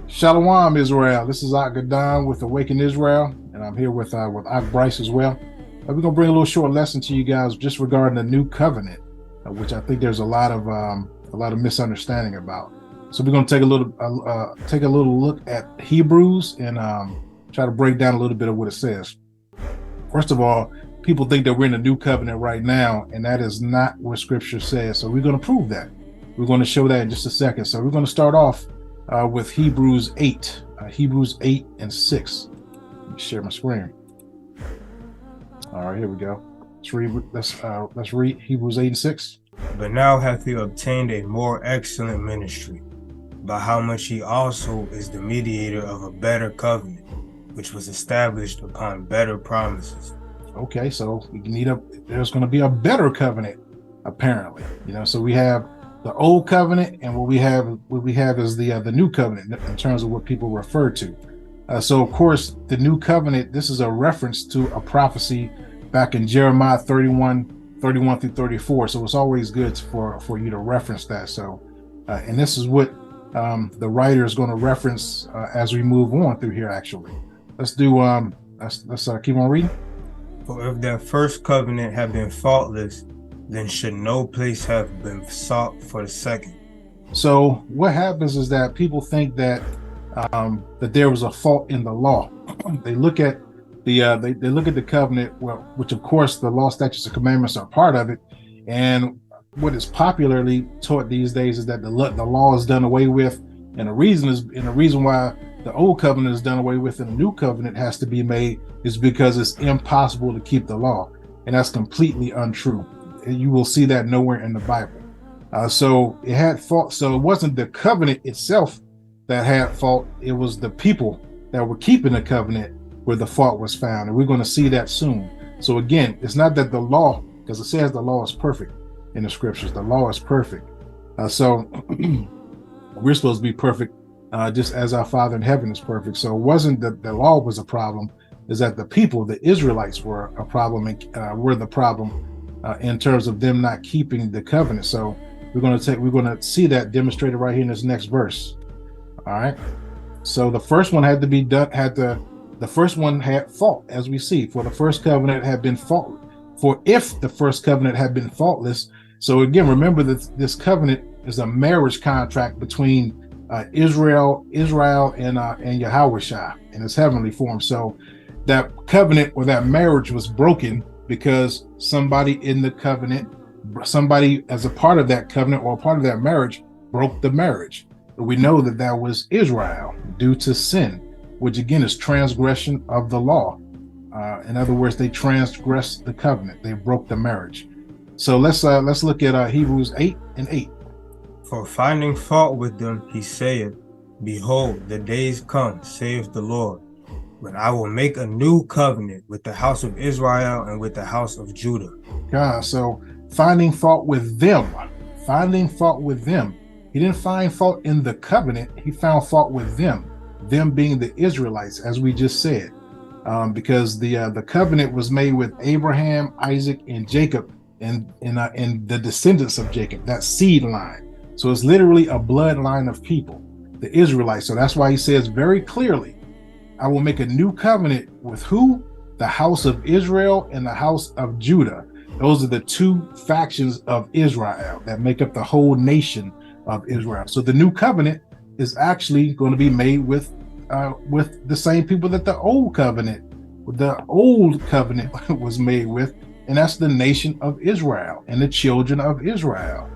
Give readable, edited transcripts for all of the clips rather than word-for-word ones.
Shalom, Israel. This is Ak Gadon with Awaken Israel, and I'm here with Ak Bryce as well. We're gonna bring a little short lesson to you guys just regarding the new covenant, which I think there's a lot of misunderstanding about. So we're gonna take a little look at Hebrews and try to break down a little bit of what it says. First of all, people think that we're in the new covenant right now, and that is not what Scripture says. So we're gonna prove that. We're going to show that in just a second. So we're going to start off with Hebrews 8, Hebrews 8 and 6. Let me share my screen. All right, here we go. Let's read Hebrews 8 and 6. But now hath he obtained a more excellent ministry, by how much he also is the mediator of a better covenant, which was established upon better promises. Okay, so there's going to be a better covenant, apparently. So we have the old covenant, and what we have is the new covenant in terms of what people refer to. So of course, the new covenant, this is a reference to a prophecy back in Jeremiah 31 through 34. So it's always good for you to reference that. So and this is what the writer is going to reference as we move on through here. Actually, let's keep on reading. For if that first covenant had been faultless, then should no place have been sought for the second. So what happens is that people think that that there was a fault in the law. They look at the covenant, which of course the law, statutes, and commandments are part of it. And what is popularly taught these days is that the law is done away with, and the reason why the old covenant is done away with and the new covenant has to be made is because it's impossible to keep the law, and that's completely untrue. You will see that nowhere in the Bible. So it had fault. So it wasn't the covenant itself that had fault. It was the people that were keeping the covenant where the fault was found. And we're going to see that soon. So again, it's not that the law, because it says the law is perfect in the scriptures. The law is perfect. So we're supposed to be perfect just as our Father in heaven is perfect. So it wasn't that the law was a problem. Is that the people, the Israelites, were a problem and were the problem in terms of them not keeping the covenant. So we're going to see that demonstrated right here in this next verse. All right. So the first one had to be done. The first one had fault, as we see. For the first covenant had been fault. For if the first covenant had been faultless. So again, remember that this covenant is a marriage contract between Israel and Yahushua in its heavenly form. So that covenant or that marriage was broken because somebody in the covenant, somebody as a part of that covenant or a part of that marriage broke the marriage. We know that was Israel due to sin, which again is transgression of the law. In other words, they transgressed the covenant. They broke the marriage. So let's look at Hebrews 8 and 8. For finding fault with them, he saith, Behold, the days come, saith the Lord, when I will make a new covenant with the house of Israel and with the house of Judah. So finding fault with them. He didn't find fault in the covenant. He found fault with them being the Israelites, as we just said, because the covenant was made with Abraham, Isaac, and Jacob, and the descendants of Jacob, that seed line. So it's literally a bloodline of people, the Israelites. So that's why he says very clearly, I will make a new covenant with who? The house of Israel and the house of Judah. Those are the two factions of Israel that make up the whole nation of Israel. So the new covenant is actually going to be made with the same people that the old covenant was made with, and that's the nation of Israel and the children of Israel.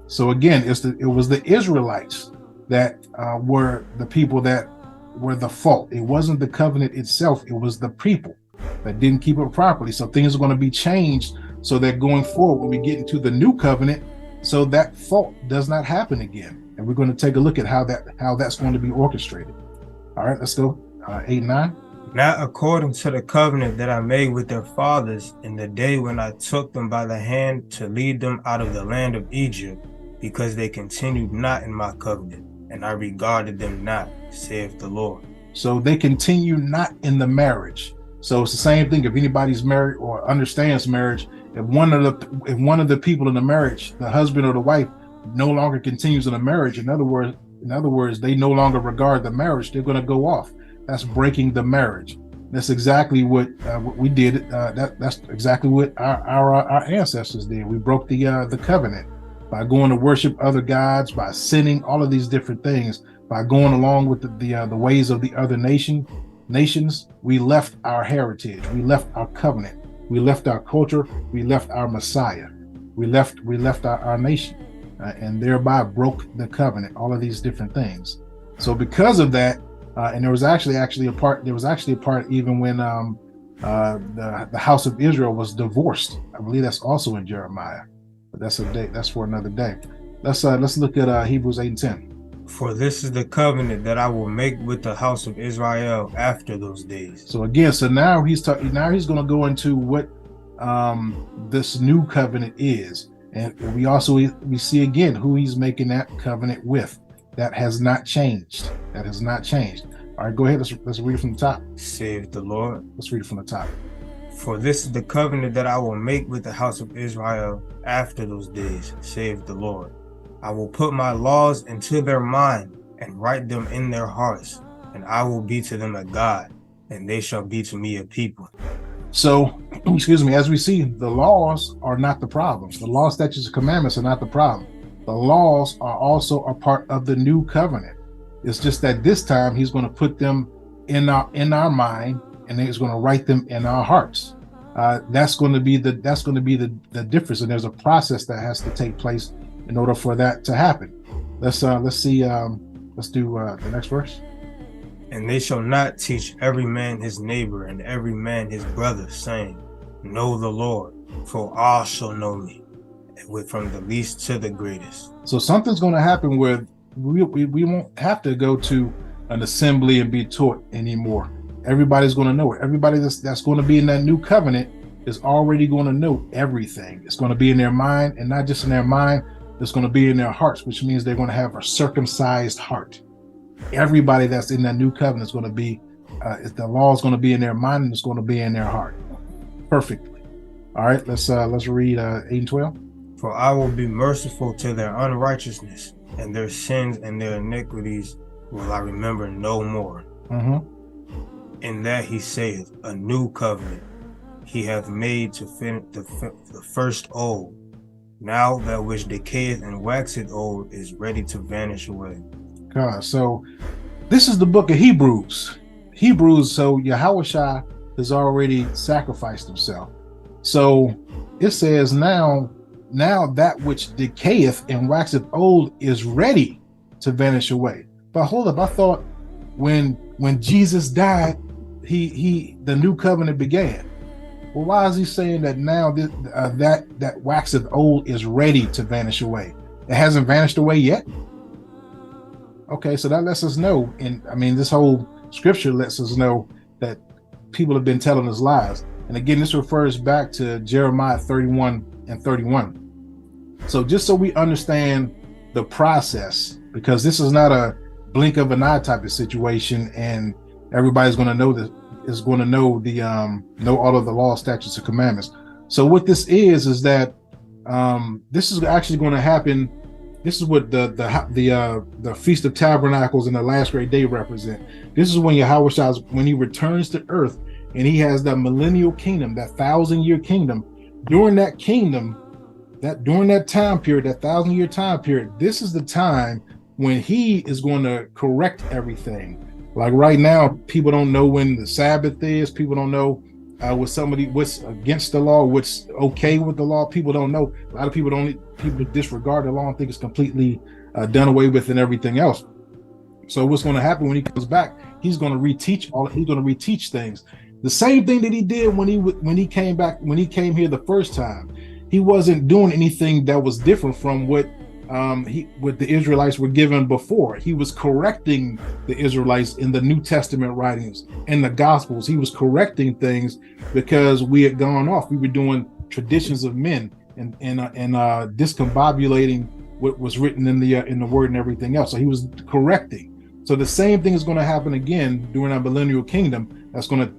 So again, it was the Israelites that were the people that were the fault. It wasn't the covenant itself. It was the people that didn't keep it properly. So things are going to be changed so that going forward, when we get into the new covenant, so that fault does not happen again. And we're going to take a look at how that's going to be orchestrated. All right, let's go. 8 and 9. Not according to the covenant that I made with their fathers in the day when I took them by the hand to lead them out of the land of Egypt, because they continued not in my covenant, and I regarded them not, saith the Lord. So they continue not in the marriage. So it's the same thing. If anybody's married or understands marriage, if one of the people in the marriage, the husband or the wife, no longer continues in a marriage, in other words, they no longer regard the marriage, they're going to go off. That's breaking the marriage. That's exactly what we did. That's exactly what our ancestors did. We broke the covenant by going to worship other gods, by sinning, all of these different things, by going along with the ways of the other nations. We left our heritage. We left our covenant. We left our culture. We left our Messiah. We left our nation, and thereby broke the covenant. All of these different things. So because of that, and there was actually a part. There was actually a part even when the house of Israel was divorced. I believe that's also in Jeremiah, but that's for another day. Let's look at Hebrews 8:10. For this is the covenant that I will make with the house of Israel after those days. So again, now he's going to go into what this new covenant is, and we see again who he's making that covenant with. That has not changed. That has not changed. All right, go ahead. Let's read it from the top. Saith the Lord. Let's read it from the top. For this is the covenant that I will make with the house of Israel after those days, saith the Lord. I will put my laws into their mind and write them in their hearts, and I will be to them a God, and they shall be to me a people. So, excuse me, as we see, the laws are not the problem. The law, statutes, and commandments are not the problem. The laws are also a part of the new covenant. It's just that this time he's going to put them in our mind, and he's going to write them in our hearts. That's going to be the difference, and there's a process that has to take place in order for that to happen. Let's do the next verse. And they shall not teach every man his neighbor and every man his brother, saying, Know the Lord, for all shall know me, from the least to the greatest. So something's going to happen where we won't have to go to an assembly and be taught anymore. Everybody's going to know it. Everybody that's going to be in that new covenant is already going to know everything. It's going to be in their mind, and not just in their mind, it's going to be in their hearts, which means they're going to have a circumcised heart. Everybody that's in that new covenant is going to be, the law is going to be in their mind, and it's going to be in their heart perfectly. All right, let's read 8 and 12. For I will be merciful to their unrighteousness, and their sins and their iniquities will I remember no more. In that he saith, a new covenant he hath made to finish the first old. Now that which decayeth and waxeth old is ready to vanish away. God, so this is the book of Hebrews. So Yahushua has already sacrificed himself. So it says now that which decayeth and waxeth old is ready to vanish away. But hold up, I thought when Jesus died, the new covenant began. Well, why is he saying that now that waxeth old is ready to vanish away? It hasn't vanished away yet. Okay, so that lets us know, and I mean, this whole scripture lets us know that people have been telling us lies. And again, this refers back to Jeremiah 31 and 31. So just so we understand the process, because this is not a blink of an eye type of situation, and everybody's going to know that is going to know know all of the law, statutes, and commandments. So what this is that this is actually going to happen. This is what the Feast of Tabernacles and the Last Great Day represent. This is when Yahushua, when he returns to earth, and he has that millennial kingdom, that 1,000-year kingdom. During that kingdom, during that time period, that 1,000-year time period, this is the time when he is going to correct everything. Like right now, people don't know when the Sabbath is. People don't know what's against the law, what's okay with the law. People don't know. A lot of people disregard the law and think it's completely done away with and everything else. So what's going to happen when he comes back? He's going to reteach He's going to reteach things. The same thing that he did when he came back, when he came here the first time. He wasn't doing anything that was different from what the Israelites were given before. He was correcting the Israelites in the New Testament writings, in the Gospels. He was correcting things because we had gone off. We were doing traditions of men and discombobulating what was written in the Word and everything else. So he was correcting. So the same thing is going to happen again during our millennial kingdom.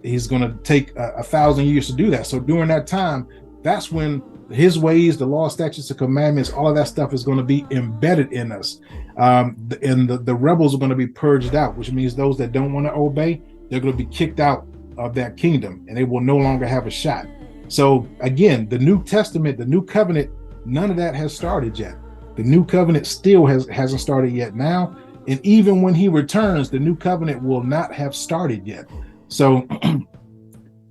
He's going to take 1,000 years to do that. So during that time, that's when his ways, the law, statutes, and commandments, all of that stuff is going to be embedded in us. And the rebels are going to be purged out, which means those that don't want to obey, they're going to be kicked out of that kingdom, and they will no longer have a shot. So again, the New Testament, the New Covenant, none of that has started yet. The New Covenant still hasn't started yet now. And even when he returns, the New Covenant will not have started yet. So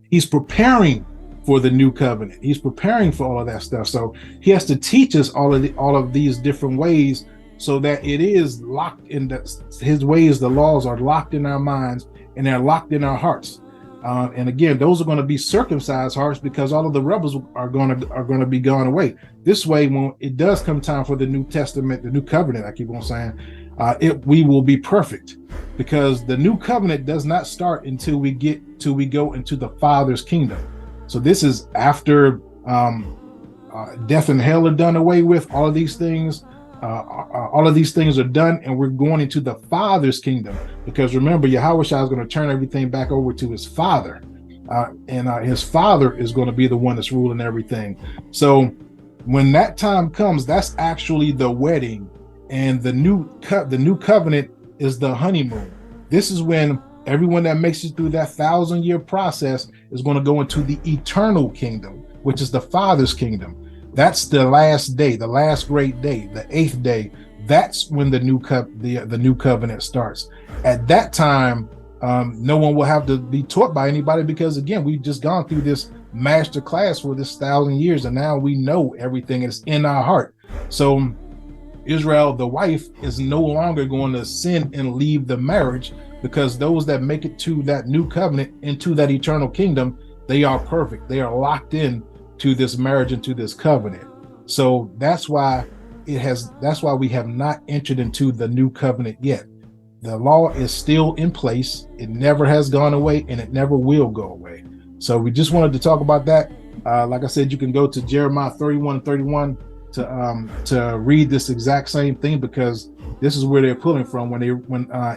he's preparing for the New Covenant. He's preparing for all of that stuff. So he has to teach us all of these different ways, so that it is locked in his ways. The laws are locked in our minds, and they're locked in our hearts. And again, those are going to be circumcised hearts, because all of the rebels are going to be gone away. This way, when it does come time for the New Testament, the New Covenant, I keep on saying, we will be perfect, because the New Covenant does not start until we go into the Father's kingdom. So this is after death and hell are done away with. All of these things are done, and we're going into the Father's kingdom, because remember, Yahushua is going to turn everything back over to his Father, and his Father is going to be the one that's ruling everything. So when that time comes, that's actually the wedding, and the new covenant is the honeymoon. This is when everyone that makes it through that 1,000-year process is going to go into the eternal kingdom, which is the Father's kingdom. That's the last day, the last great day, the 8th day. That's when the new covenant starts. At that time, no one will have to be taught by anybody, because again, we've just gone through this master class for this 1,000 years, and now we know everything is in our heart. So Israel, the wife, is no longer going to sin and leave the marriage, because those that make it to that new covenant, into that eternal kingdom, they are perfect. They are locked in to this marriage and to this covenant. So that's why we have not entered into the new covenant yet. The law is still in place. It never has gone away, and it never will go away. So we just wanted to talk about that. Like I said, you can go to Jeremiah 31:31 to read this exact same thing, because this is where they're pulling from. When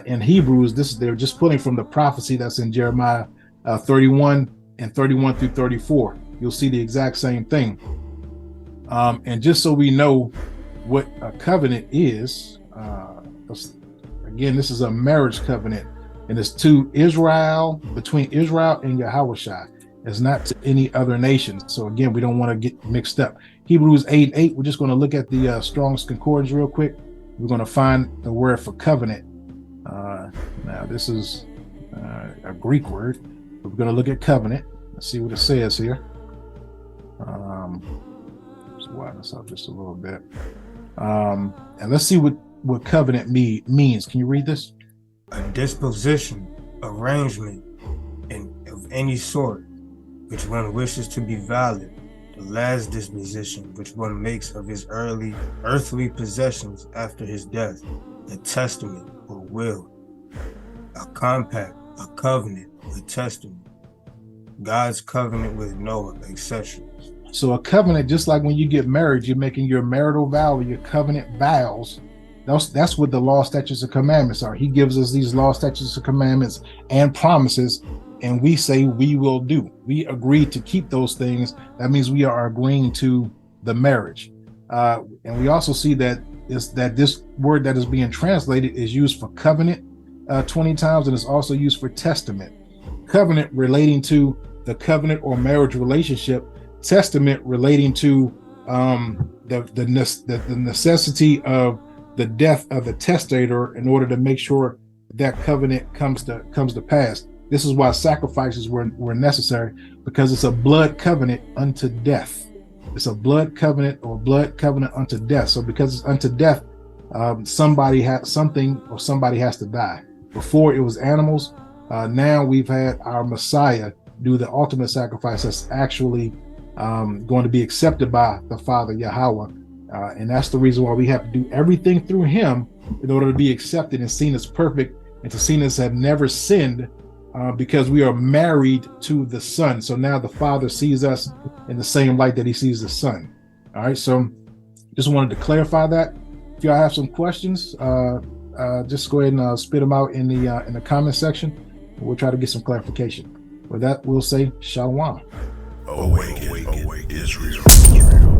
in Hebrews, they're just pulling from the prophecy that's in Jeremiah 31 and 31 through 34. You'll see the exact same thing. And just so we know what a covenant is, again, this is a marriage covenant, and it's to Israel, between Israel and Yahushua. It's not to any other nation. So again, we don't want to get mixed up. Hebrews 8:8. We're just going to look at the Strong's Concordance real quick. We're going to find the word for covenant. Now this is a Greek word. We're going to look at covenant. Let's see what it says here. Let's widen this up just a little bit. And let's see what covenant means. Can you read this? A disposition, arrangement, and of any sort, which one wishes to be valid. The last disposition which one makes of his earthly possessions after his death. A testament or will. A compact, a covenant, a testament. God's covenant with Noah, etc. So a covenant, just like when you get married, you're making your marital vow, your covenant vows. That's what the law, statutes, and commandments are. He gives us these law, statutes, and commandments and promises, and we say we will do. We agree to keep those things. That means we are agreeing to the marriage. And we also see that this word that is being translated is used for covenant 20 times, and it's also used for testament. Covenant relating to the covenant or marriage relationship. Testament relating to the necessity of the death of the testator in order to make sure that covenant comes to pass. This is why sacrifices were necessary, because it's a blood covenant unto death. It's a blood covenant or blood covenant unto death. So because it's unto death, somebody has to die. Before it was animals. Now we've had our Messiah do the ultimate sacrifice that's actually going to be accepted by the Father, Yahweh. And that's the reason why we have to do everything through him in order to be accepted and seen as perfect, and to seen as have never sinned, because we are married to the Son. So now the Father sees us in the same light that he sees the Son. All right, so just wanted to clarify that. If y'all have some questions, just go ahead and spit them out in the comment section. We'll try to get some clarification. With that, we'll say shalom. Awake, Israel.